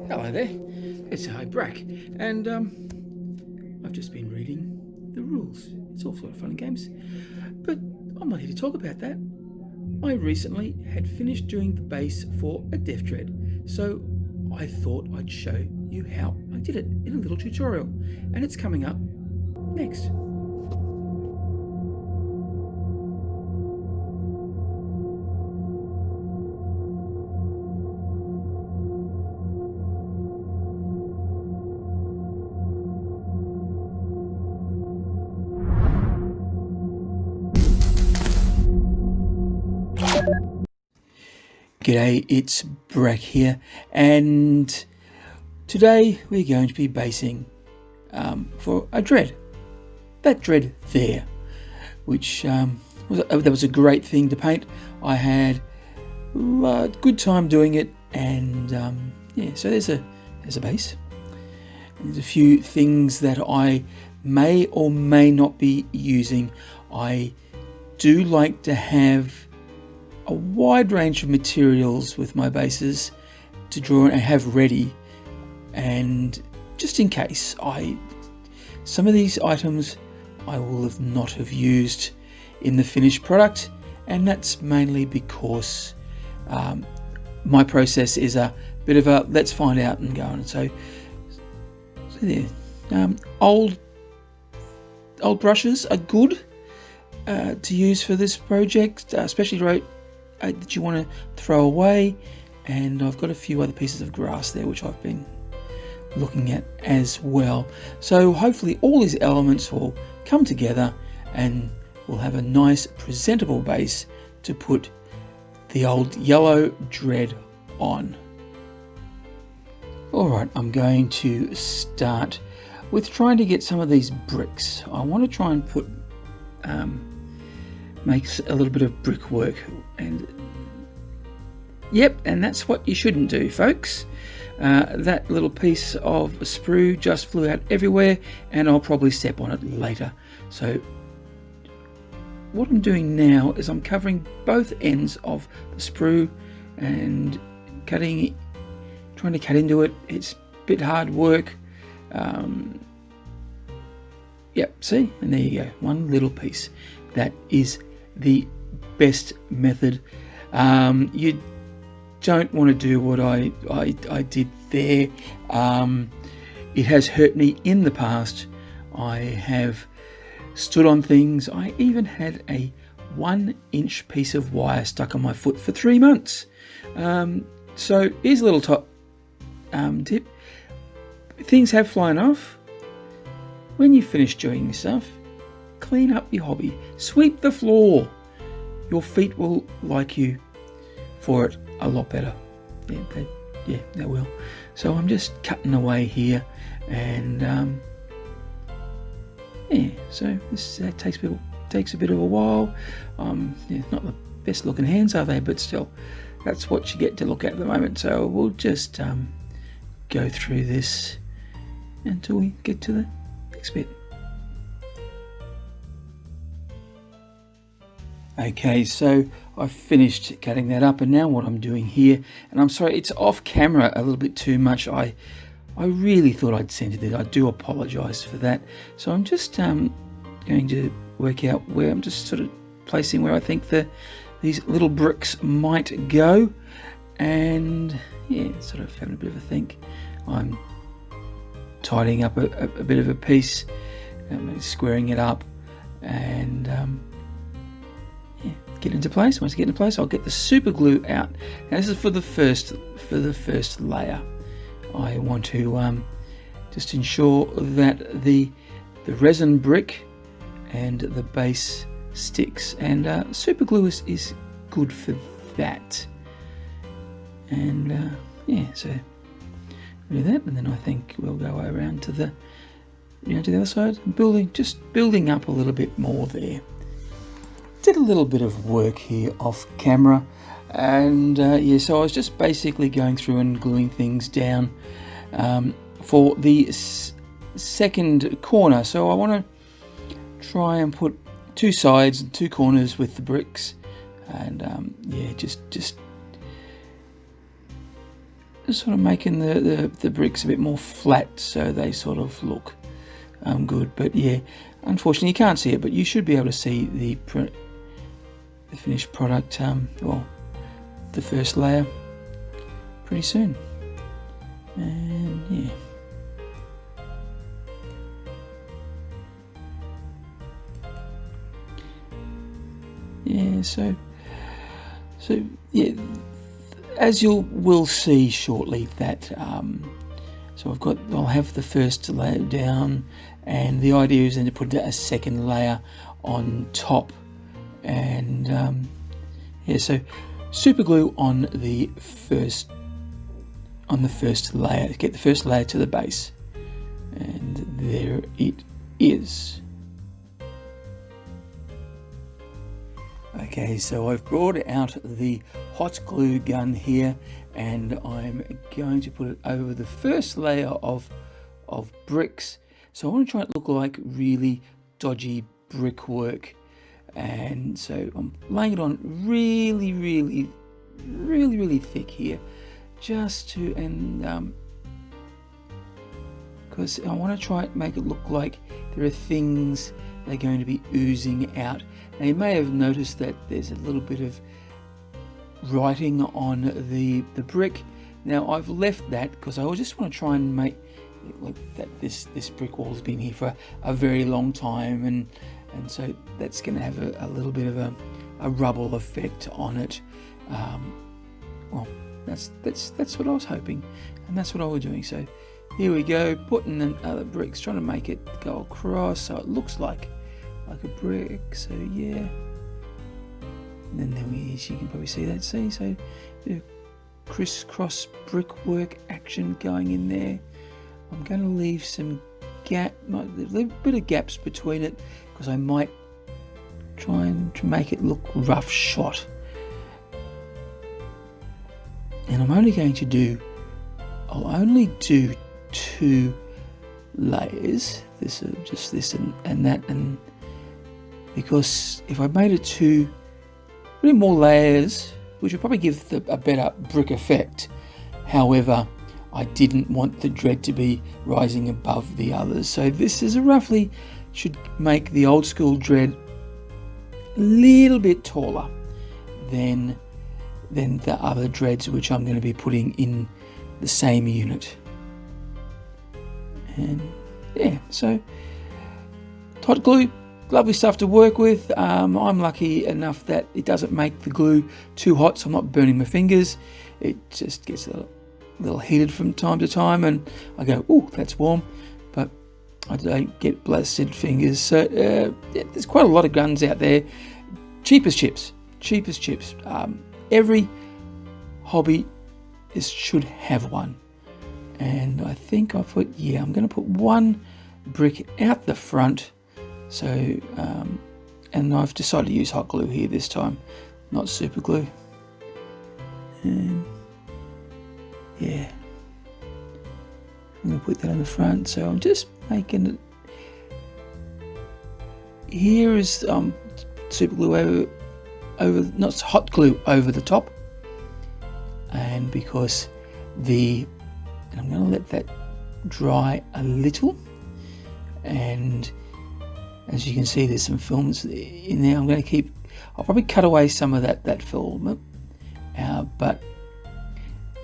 Hello there, it's Brak, and I've just been reading the rules. It's all sort of fun and games, but I'm not here to talk about that. I recently had finished doing the base for a Dred, so I thought I'd show you how I did it in a little tutorial, and it's coming up next. G'day, it's Brak here, and today we're going to be basing for a Dred. That Dred there, which that was a great thing to paint. I had a good time doing it, and yeah, so there's a base. There's a few things that I may or may not be using. I do like to have a wide range of materials with my bases to draw and have ready, and just in case some of these items I will not have used in the finished product, and that's mainly because my process is a bit of a let's find out and go on. So there, old brushes are good to use for this project, especially that you want to throw away, and I've got a few other pieces of grass there which I've been looking at as well. So hopefully all these elements will come together and we'll have a nice presentable base to put the old yellow Dred on. Alright, I'm going to start with trying to get some of these bricks. I want to try and put makes a little bit of brickwork, and yep, and that's what you shouldn't do, folks. That little piece of sprue just flew out everywhere, and I'll probably step on it later. So what I'm doing now is I'm covering both ends of the sprue and trying to cut into it. It's a bit hard work. Yep, see, and there you go, one little piece. That is the best method. You don't want to do what I did there. It has hurt me in the past. I have stood on things. I even had a 1-inch piece of wire stuck on my foot for 3 months. So here's a little top tip. Things have flown off. When you finish doing this stuff, clean up your hobby, sweep the floor. Your feet will like you for it a lot better. Yeah, they will. So I'm just cutting away here, and yeah. So this takes a bit of a while. Yeah, not the best looking hands, are they? But still, that's what you get to look at the moment. So we'll just go through this until we get to the next bit. Okay, so I've finished cutting that up, and now what I'm doing here, and I'm sorry it's off camera a little bit too much. I really thought I'd centered it. I do apologize for that. So I'm just going to work out where I'm just sort of placing where I think these little bricks might go, and yeah, sort of having a bit of a think. I'm tidying up a bit of a piece, squaring it up, and get into place. Once I get into place, I'll get the super glue out. Now this is for the first layer. I want to just ensure that the resin brick and the base sticks, and super glue is good for that. And yeah, so do that, and then I think we'll go around to the other side, building up a little bit more there. Did a little bit of work here off camera, and yeah, so I was just basically going through and gluing things down for the second corner. So I want to try and put 2 sides and 2 corners with the bricks, and yeah, just just sort of making the bricks a bit more flat so they sort of look good. But yeah, unfortunately you can't see it, but you should be able to see the finished product, well, the first layer pretty soon. And yeah. Yeah, so yeah, as you will see shortly that so I'll have the first layer down, and the idea is then to put a second layer on top. And yeah, so super glue on the first layer, get the first layer to the base, and there it is. Okay, so I've brought out the hot glue gun here, and I'm going to put it over the first layer of bricks. So I want to try and look like really dodgy brickwork, and so I'm laying it on really thick here, just to, and because I want to try and make it look like there are things that are going to be oozing out. Now you may have noticed that there's a little bit of writing on the brick. Now I've left that because I just want to try and make it look that this brick wall has been here for a very long time, and so that's going to have a little bit of a rubble effect on it. Well, that's what I was hoping, and that's what I was doing. So here we go, putting in other bricks, trying to make it go across so it looks like a brick. So yeah, and then as you can probably see that. See, so the crisscross brickwork action going in there. I'm going to leave some a bit of gaps between it because I might try and to make it look rough shot. And I'll only do 2 layers. This is just this and that, and because if I made it 2 more layers, which would probably give a better brick effect. However, I didn't want the Dred to be rising above the others, so this is roughly should make the old school Dred a little bit taller than the other Dreds, which I'm going to be putting in the same unit. And yeah, so hot glue, lovely stuff to work with. I'm lucky enough that it doesn't make the glue too hot, so I'm not burning my fingers. It just gets a little heated from time to time, and I go, oh, that's warm, but I don't get blasted fingers. So yeah, there's quite a lot of guns out there. Cheap as chips. Every hobby should have one, and I think I'm going to put 1 brick out the front. So and I've decided to use hot glue here this time, not super glue. And yeah, I'm going to put that on the front. So I'm just making it. Here is super glue over, not hot glue over the top, and because and I'm going to let that dry a little, and as you can see there's some films in there. I'll probably cut away some of that film, but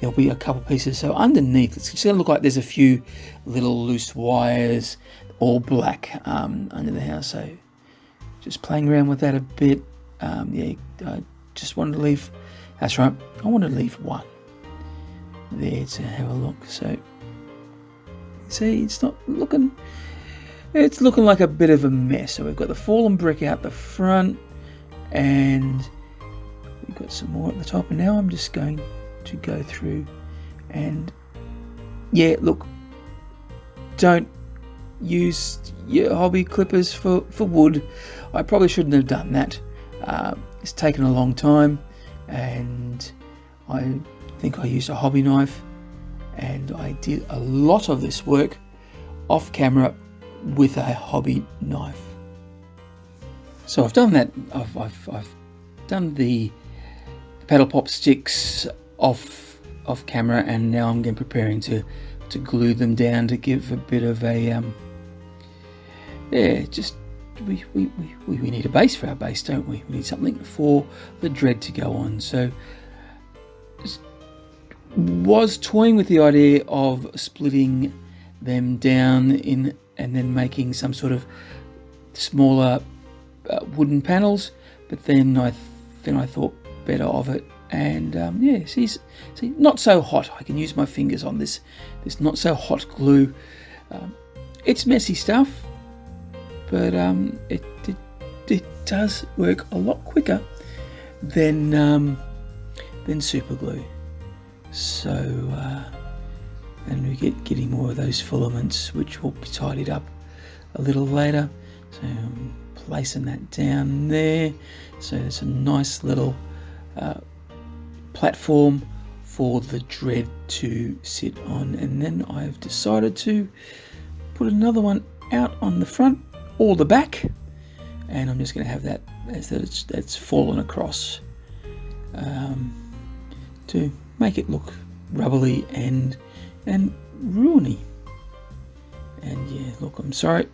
there'll be a couple pieces. So underneath it's going to look like there's a few little loose wires, all black, under the house. So just playing around with that a bit. Yeah, I just wanted to leave, that's right, I wanted to leave 1 there to have a look. So see, it's looking like a bit of a mess. So we've got the fallen brick out the front, and we've got some more at the top, and now I'm just going to go through and yeah, look, don't use your hobby clippers for wood. I probably shouldn't have done that. It's taken a long time, and I think I used a hobby knife, and I did a lot of this work off camera with a hobby knife. So I've done that. I've done the paddle pop sticks off off camera, and now I'm preparing to glue them down to give a bit of a just we need a base for our base, don't we? We need something for the Dred to go on. So was toying with the idea of splitting them down in and then making some sort of smaller wooden panels, but then I thought better of it, and see, not so hot. I can use my fingers on this not so hot glue. It's messy stuff, but it does work a lot quicker than super glue. So and we getting more of those filaments, which will be tidied up a little later. So I'm placing that down there. So there's a nice little platform for the Dred to sit on, and then I've decided to put another one out on the front or the back, and I'm just going to have that as that's fallen across to make it look rubbly and ruiny. And yeah, look, I'm sorry,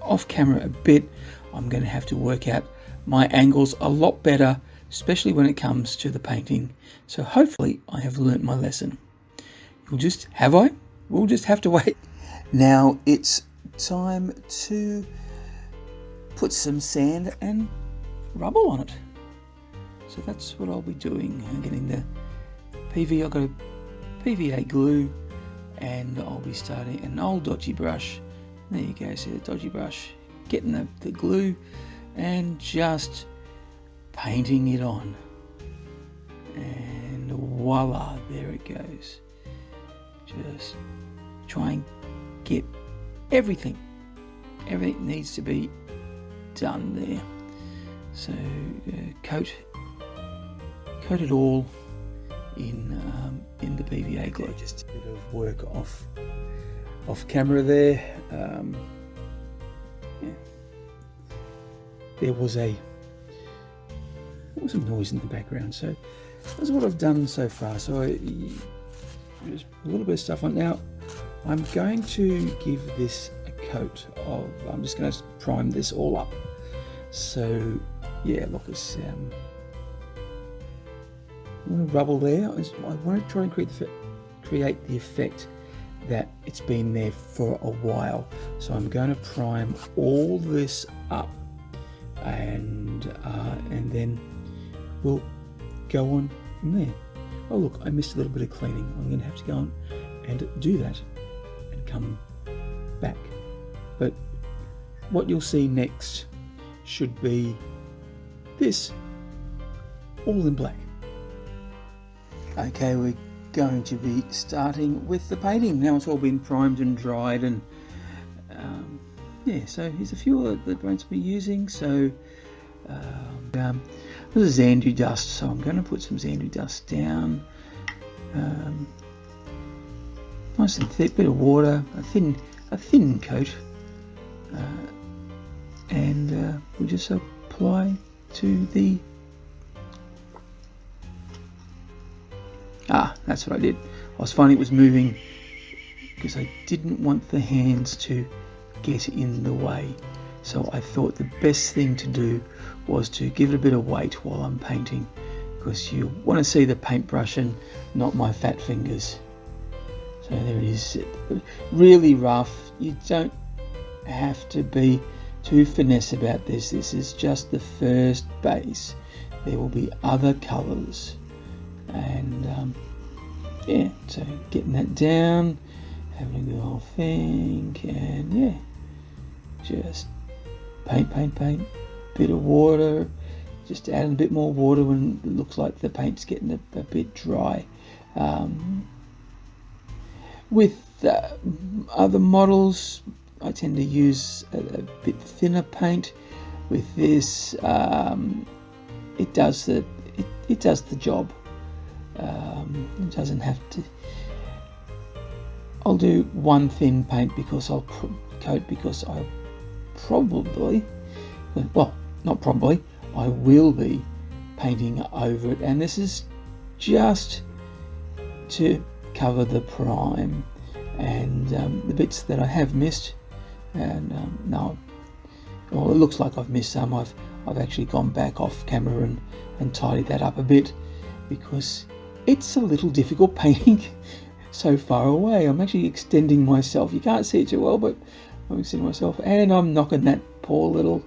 off camera a bit, I'm going to have to work out my angles a lot better, especially when it comes to the painting. So hopefully I have learnt my lesson. We'll just have to wait. Now it's time to put some sand and rubble on it. So that's what I'll be doing. I'm getting the I've got a PVA glue, and I'll be starting an old dodgy brush. There you go, see the dodgy brush, getting the glue and just painting it on, and voila, there it goes. Just try and get everything needs to be done there. So coat it all in the PVA glue. Just a bit of work off camera there. There was a noise in the background, so that's what I've done so far. So just a little bit of stuff on. Now I'm going to give this a coat of, I'm just going to prime this all up. So yeah, look, it's rubble there. I want to try and create the effect that it's been there for a while. So I'm going to prime all this up, and then we'll go on from there. Oh look, I missed a little bit of cleaning. I'm going to have to go on and do that and come back. But what you'll see next should be this, all in black. Okay, we're going to be starting with the painting. Now it's all been primed and dried, and yeah, so here's a few that we're going to be using. So this is Xandu dust, so I'm going to put some Xandu dust down. Nice and thick, bit of water, a thin coat, and we'll just apply to the. That's what I did. I was finding it was moving because I didn't want the hands to get in the way. So I thought the best thing to do was to give it a bit of weight while I'm painting, because you want to see the paintbrush and not my fat fingers. So there it is. Really rough. You don't have to be too finesse about this. This is just the first base. There will be other colours. And yeah, so getting that down, having a good old think, and yeah, just paint, bit of water, just adding a bit more water when it looks like the paint's getting a bit dry. With other models, I tend to use a bit thinner paint. With this, it does the job. It doesn't have to. I'll do one thin paint because I'll coat, because I probably, well, not probably, I will be painting over it, and this is just to cover the prime and the bits that I have missed. And no, well, it looks like I've missed some. I've actually gone back off camera and tidied that up a bit, because it's a little difficult painting so far away. I'm actually extending myself. You can't see it too well, but I'm extending myself, and I'm knocking that poor little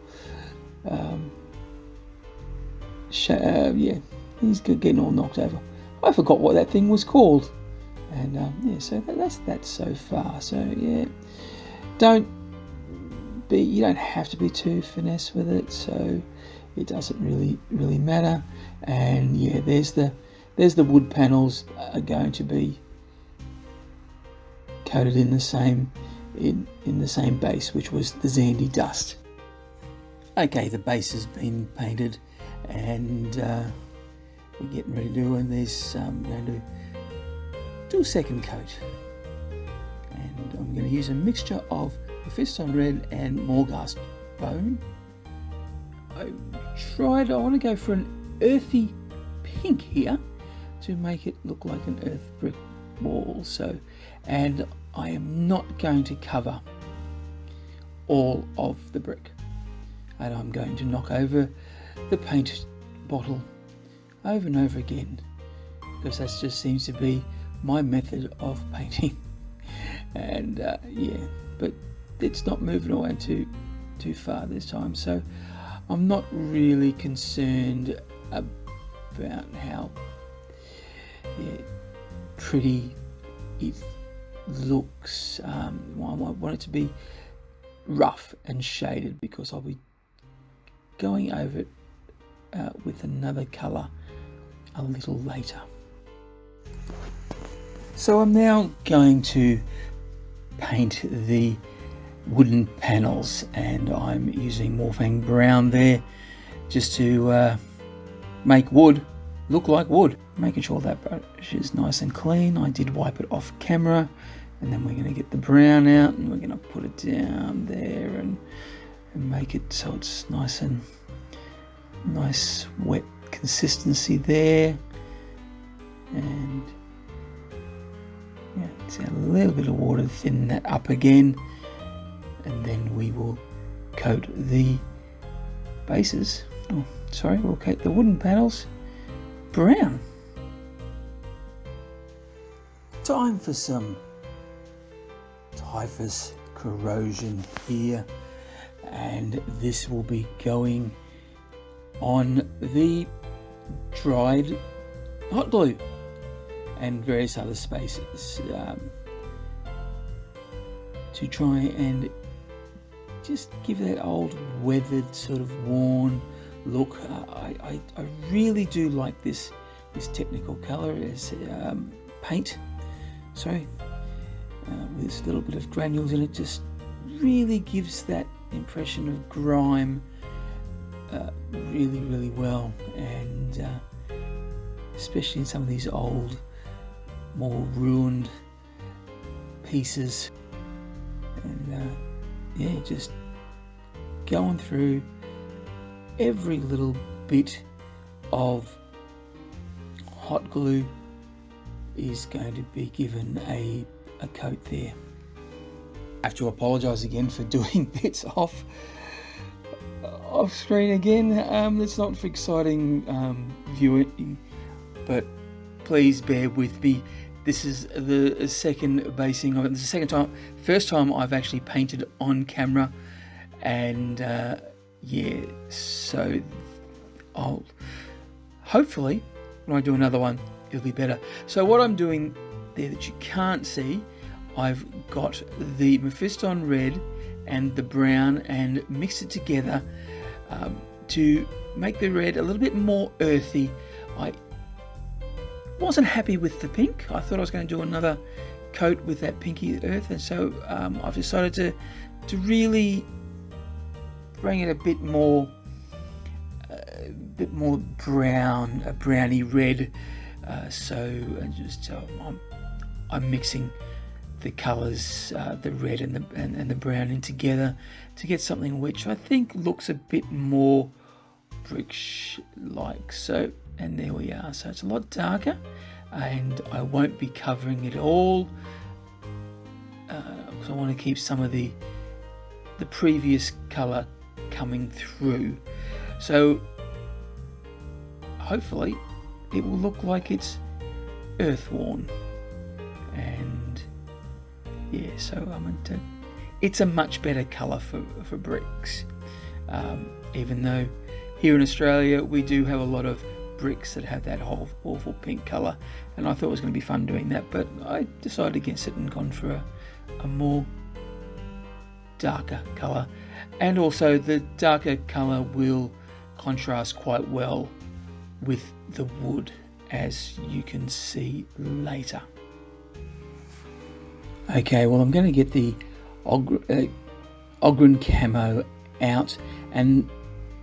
yeah, he's getting all knocked over. I forgot what that thing was called. And yeah, so that's that so far. So yeah, you don't have to be too finesse with it, so it doesn't really matter. And yeah, there's the wood panels are going to be coated in the same base, which was the Zandy dust. Okay, the base has been painted, and we're getting ready to do, and there's going to do a second coat, and I'm going to use a mixture of Mephiston Red and Morghast Bone. I want to go for an earthy pink here to make it look like an earth brick wall. So, and I am not going to cover all of the brick, and I'm going to knock over the paint bottle over and over again, because that just seems to be my method of painting. And yeah, but it's not moving away too far this time, so I'm not really concerned about how pretty it looks. I want it to be rough and shaded, because I'll be going over it with another colour a little later. So I'm now going to paint the wooden panels, and I'm using Morphang Brown there just to make wood look like wood. Making sure that brush is nice and clean. I did wipe it off camera, and then we're going to get the brown out, and we're going to put it down there and make it so it's nice wet consistency there. And yeah, just add a little bit of water to thin that up again, and then we will coat the bases. We'll coat the wooden panels brown. Time for some typhus corrosion here, and this will be going on the dried hot glue and various other spaces to try and just give that old weathered sort of worn look. I really do like this technical colour as paint, with this little bit of granules in it. Just really gives that impression of grime really well, and especially in some of these old, more ruined pieces. And yeah, just going through every little bit of hot glue is going to be given a coat there. I have to apologise again for doing bits off screen again. It's not for exciting viewing, but please bear with me. This is the second basing of it. This is the second time. First time I've actually painted on camera, and yeah, so I'll hopefully when I do another one it'll be better. So what I'm doing there that you can't see, I've got the Mephiston Red and the brown and mixed it together to make the red a little bit more earthy. I wasn't happy with the pink. I thought I was going to do another coat with that pinky earth, and so I've decided to really bring it a bit more brown, a browny red. I'm mixing the colours, the red and the brown in together to get something which I think looks a bit more brick-like. So, and there we are. So it's a lot darker, and I won't be covering it all because I want to keep some of the previous colour coming through. So hopefully it will look like it's earth-worn, and yeah, so it's a much better colour for bricks, even though here in Australia we do have a lot of bricks that have that whole awful pink colour, and I thought it was going to be fun doing that, but I decided against it and gone for a more darker colour, and also the darker colour will contrast quite well with the wood, as you can see later. Okay, well, I'm going to get the Ogren camo out, and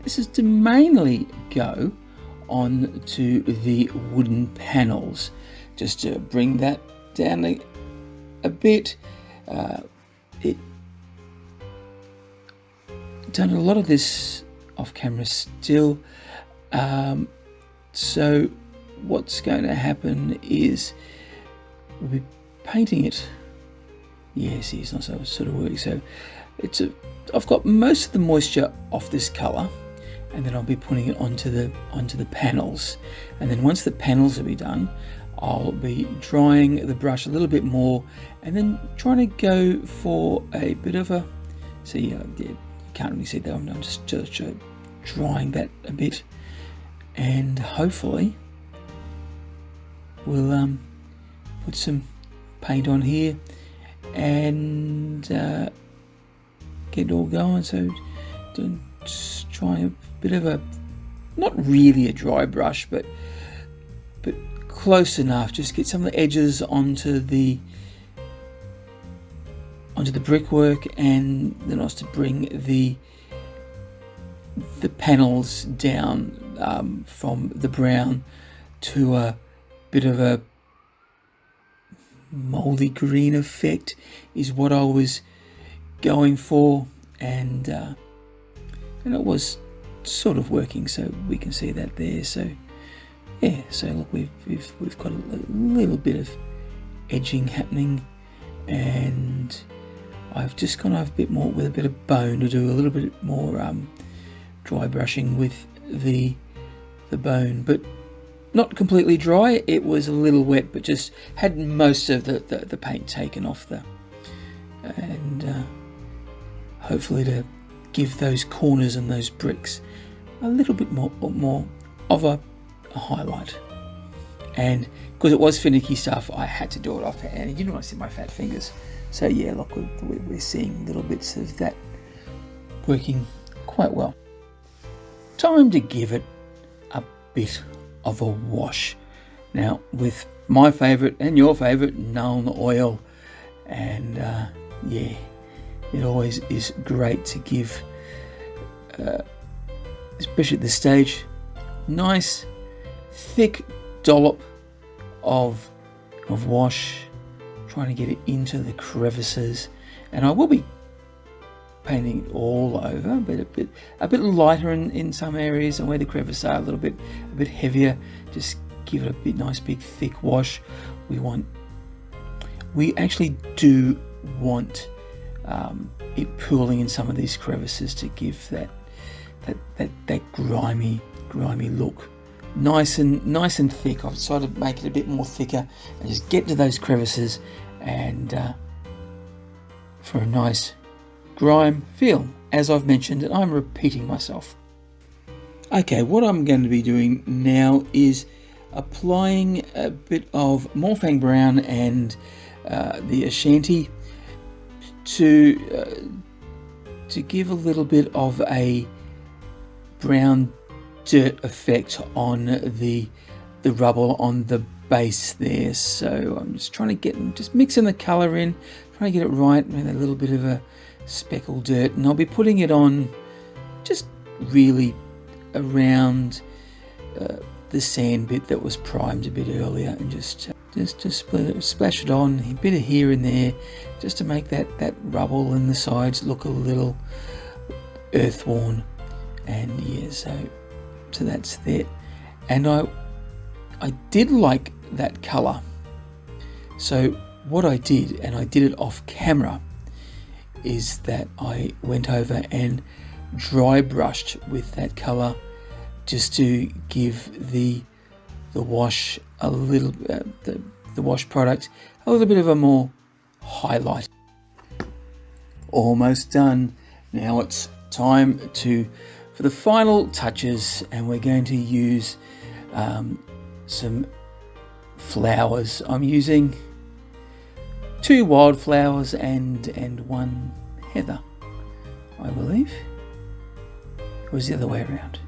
this is to mainly go on to the wooden panels, just to bring that down a bit. Done a lot of this off camera still, so what's going to happen is we'll be painting it. Yes, it's not so sort of working. So I've got most of the moisture off this colour, and then I'll be putting it onto the panels, and then once the panels will be done, I'll be drying the brush a little bit more, and then trying to go for a bit of a, see, you can't really see that, I'm just drying that a bit, and hopefully we'll put some paint on here and get it all going. So just try a bit of a, not really a dry brush, but close enough, just get some of the edges onto the brickwork, and then also to bring the panels down from the brown to a bit of a mouldy green effect is what I was going for, and it was sort of working, so we can see that there. So yeah, so look, we've got a little bit of edging happening, and I've just gone over a bit more with a bit of bone to do a little bit more dry brushing with the bone, but not completely dry. It was a little wet, but just had most of the paint taken off there, and hopefully to give those corners and those bricks a little bit more of a highlight. And because it was finicky stuff, I had to do it offhand. You didn't want to see my fat fingers, so yeah, look, we're seeing little bits of that working quite well. Time to give it a bit of a wash now with my favourite and your favourite Nuln oil, and yeah, it always is great to give, especially at this stage, nice thick dollop of wash, trying to get it into the crevices, and I will be painting it all over, but a bit lighter in some areas, and where the crevices are a bit heavier, just give it a bit nice big thick wash. We actually do want it pooling in some of these crevices to give that grimy look. Nice and thick. I've decided to make it a bit more thicker and just get to those crevices, and for a nice grime feel. As I've mentioned, and I'm repeating myself. Okay, what I'm going to be doing now is applying a bit of Morphang Brown and the Ashanti to give a little bit of a brown dirt effect on the rubble on the base there. So I'm just trying to just mixing the colour in, trying to get it right with a little bit of a speckled dirt, and I'll be putting it on just really around the sand bit that was primed a bit earlier, and just splash it on a bit of here and there, just to make that rubble in the sides look a little earth-worn. And yeah, so that's that. And I did like that colour. So what I did, and I did it off camera, is that I went over and dry brushed with that colour just to give the wash a little the wash product a little bit of a more highlight. Almost done. Now it's time for the final touches, and we're going to use some flowers. I'm using 2 wildflowers and 1 heather, I believe. Or was the other way around?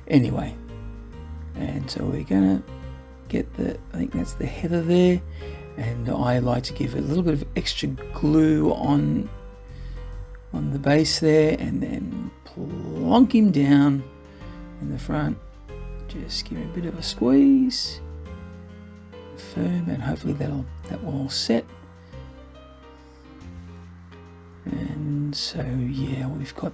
Anyway, and so we're gonna get I think that's the heather there, and I like to give it a little bit of extra glue on the base there, and then plonk him down in the front. Just give him a bit of a squeeze, firm, and hopefully that will all set. And so yeah, we've got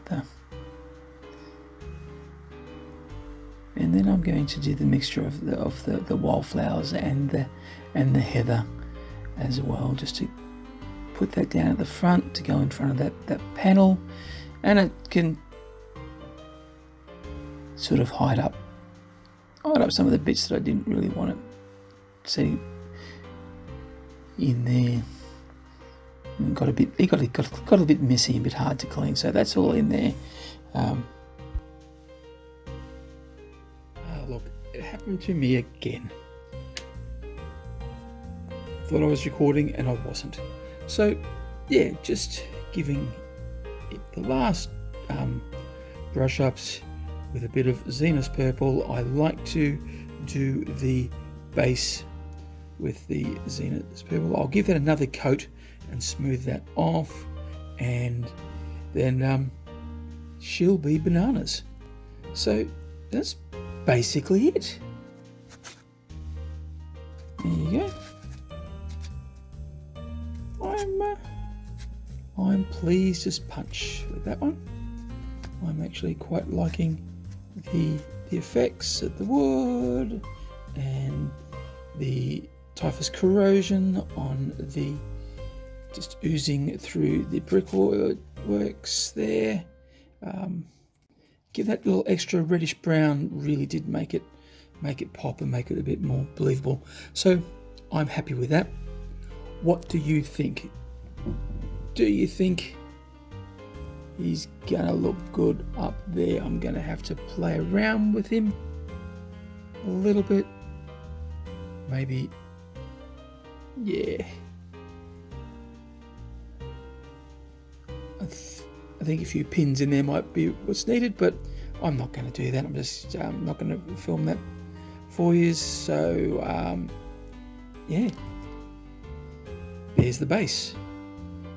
and then I'm going to do the mixture of the wildflowers and the heather as well, just to put that down at the front to go in front of that panel, and it can sort of hide up some of the bits that I didn't really want to see in there. It got a bit messy and a bit hard to clean, so that's all in there. Look, it happened to me again. Thought I was recording and I wasn't. So yeah, just giving it the last brush ups with a bit of Zenith purple. I like to do the base with the Zenith purple. I'll give that another coat and smooth that off, and then she'll be bananas. So that's basically it. There you go. I'm pleased as punch with that one. I'm actually quite liking the effects of the wood and the typhus corrosion on the just oozing through the brickworks there. Give that little extra reddish brown really did make it pop and make it a bit more believable. So I'm happy with that. What do you think? Do you think he's gonna look good up there? I'm gonna have to play around with him a little bit. Maybe, yeah. I think a few pins in there might be what's needed, but I'm not going to do that. I'm just not going to film that for you. So yeah, there's the base.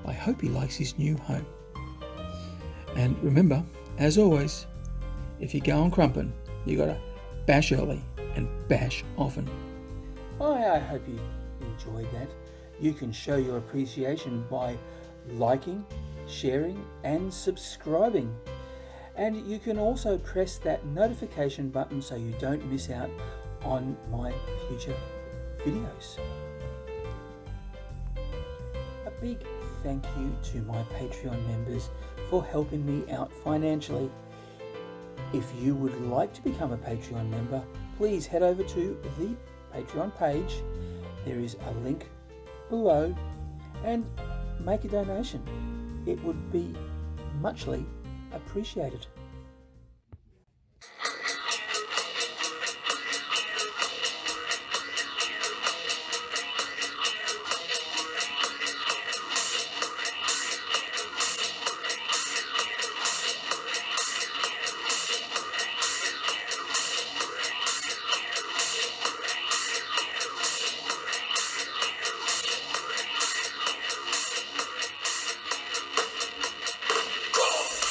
I hope he likes his new home. And remember, as always, if you're going crumping, you got to bash early and bash often. I hope you enjoyed that. You can show your appreciation by liking, sharing and subscribing. And you can also press that notification button so you don't miss out on my future videos. A big thank you to my Patreon members for helping me out financially. If you would like to become a Patreon member, please head over to the Patreon page. There is a link below, and make a donation. It would be muchly appreciated.